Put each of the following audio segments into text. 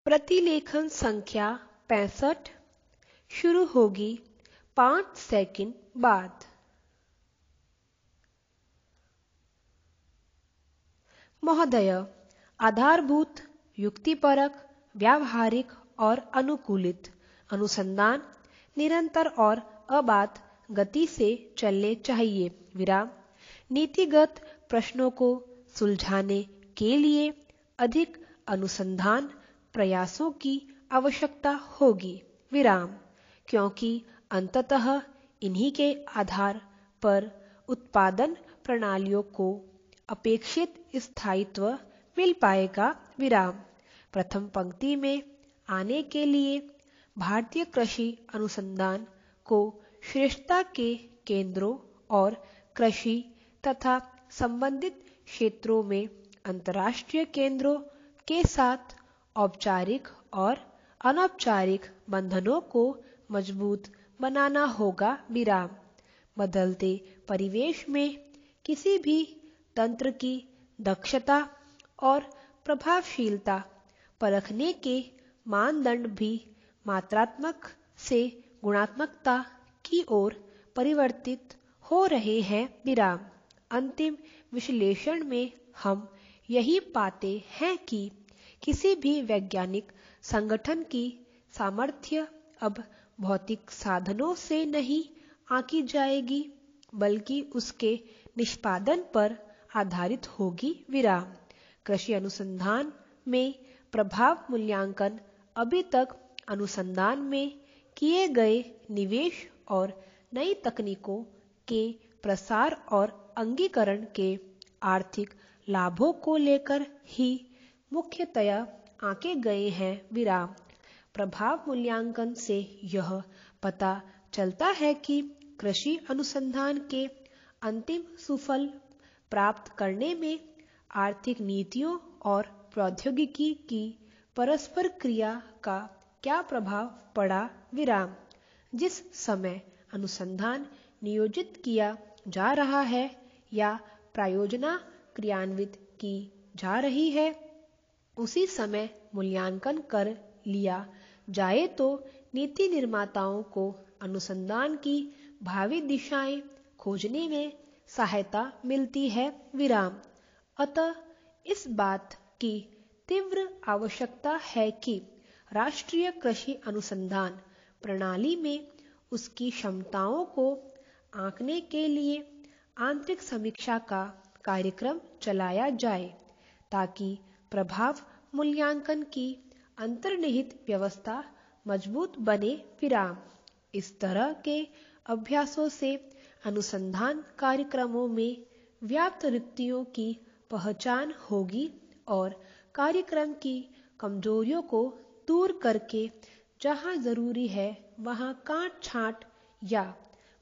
प्रतिलेखन संख्या 65 शुरू होगी 5 सेकंड बाद। महोदय, आधारभूत, युक्तिपरक, व्यावहारिक और अनुकूलित अनुसंधान निरंतर और अबाध गति से चलने चाहिए। विराम। नीतिगत प्रश्नों को सुलझाने के लिए अधिक अनुसंधान प्रयासों की आवश्यकता होगी। विराम। क्योंकि अंततः इन्हीं के आधार पर उत्पादन प्रणालियों को अपेक्षित स्थायित्व मिल पाएगा। विराम। प्रथम पंक्ति में आने के लिए भारतीय कृषि अनुसंधान को श्रेष्ठता के केंद्रों और कृषि तथा संबंधित क्षेत्रों में अंतर्राष्ट्रीय केंद्रों के साथ औपचारिक और अनौपचारिक बंधनों को मजबूत बनाना होगा। विराम। बदलते परिवेश में किसी भी तंत्र की दक्षता और प्रभावशीलता परखने के मानदंड भी मात्रात्मक से गुणात्मकता की ओर परिवर्तित हो रहे हैं। विराम। अंतिम विश्लेषण में हम यही पाते हैं कि किसी भी वैज्ञानिक संगठन की सामर्थ्य अब भौतिक साधनों से नहीं आंकी जाएगी, बल्कि उसके निष्पादन पर आधारित होगी। विराम। कृषि अनुसंधान में प्रभाव मूल्यांकन अभी तक अनुसंधान में किए गए निवेश और नई तकनीकों के प्रसार और अंगीकरण के आर्थिक लाभों को लेकर ही मुख्यतया आंके गए हैं। विराम। प्रभाव मूल्यांकन से यह पता चलता है कि कृषि अनुसंधान के अंतिम सुफल प्राप्त करने में आर्थिक नीतियों और प्रौद्योगिकी की परस्पर क्रिया का क्या प्रभाव पड़ा। विराम। जिस समय अनुसंधान नियोजित किया जा रहा है या प्रायोजना क्रियान्वित की जा रही है, उसी समय मूल्यांकन कर लिया जाए तो नीति निर्माताओं को अनुसंधान की भावी दिशाएं खोजने में सहायता मिलती है। विराम। अतः इस बात की तीव्र आवश्यकता है कि राष्ट्रीय कृषि अनुसंधान प्रणाली में उसकी क्षमताओं को आंकने के लिए आंतरिक समीक्षा का कार्यक्रम चलाया जाए, ताकि प्रभाव मूल्यांकन की अंतर्निहित व्यवस्था मजबूत बने। विराम। इस तरह के अभ्यासों से अनुसंधान कार्यक्रमों में व्याप्त रिक्तियों की पहचान होगी और कार्यक्रम की कमजोरियों को दूर करके जहां जरूरी है वहां काट छांट या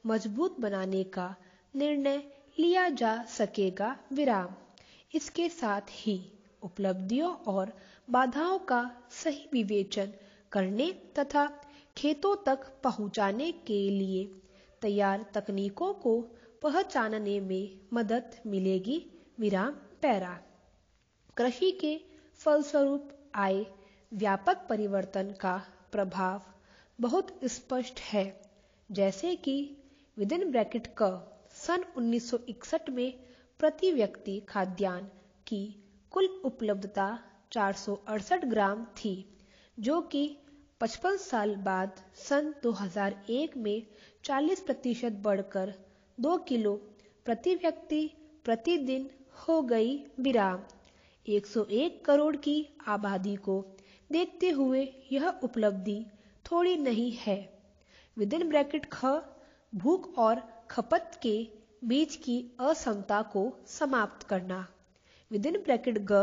मजबूत बनाने का निर्णय लिया जा सकेगा। विराम। इसके साथ ही उपलब्धियों और बाधाओं का सही विवेचन करने तथा खेतों तक पहुंचाने के लिए तैयार तकनीकों को पहचानने में मदद मिलेगी। विराम। पैरा। कृषि के फलस्वरूप आए व्यापक परिवर्तन का प्रभाव बहुत स्पष्ट है, जैसे कि क सन 1961 में प्रति व्यक्ति खाद्यान्न की कुल उपलब्धता 468 ग्राम थी, जो कि 55 साल बाद सन 2001 में 40% बढ़कर 2 किलो प्रति व्यक्ति प्रतिदिन हो गई। विराम। 101 करोड़ की आबादी को देखते हुए यह उपलब्धि थोड़ी नहीं है। ख भूख और खपत के बीच की असमता को समाप्त करना। ग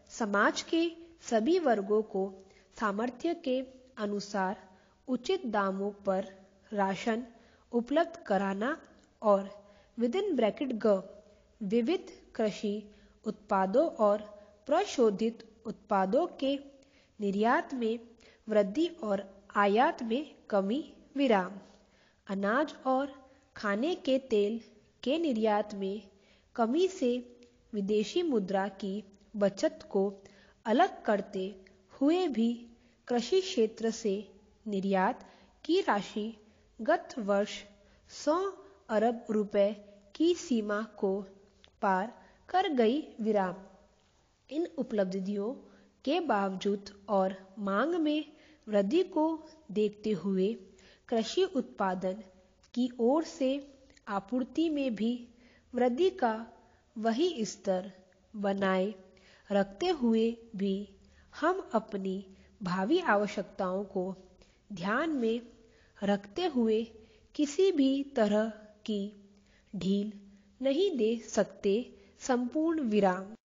समाज के सभी वर्गों को सामर्थ्य के अनुसार उचित दामों पर राशन उपलब्ध कराना और ग विविध कृषि उत्पादों और प्रशोधित उत्पादों के निर्यात में वृद्धि और आयात में कमी। विराम। अनाज और खाने के तेल के निर्यात में कमी से विदेशी मुद्रा की बचत को अलग करते हुए भी कृषि क्षेत्र से निर्यात की राशि गत वर्ष 100 अरब रुपए की सीमा को पार कर गई। विराम। इन उपलब्धियों के बावजूद और मांग में वृद्धि को देखते हुए कृषि उत्पादन की ओर से आपूर्ति में भी वृद्धि का वही स्तर बनाए रखते हुए भी हम अपनी भावी आवश्यकताओं को ध्यान में रखते हुए किसी भी तरह की ढील नहीं दे सकते। संपूर्ण विराम।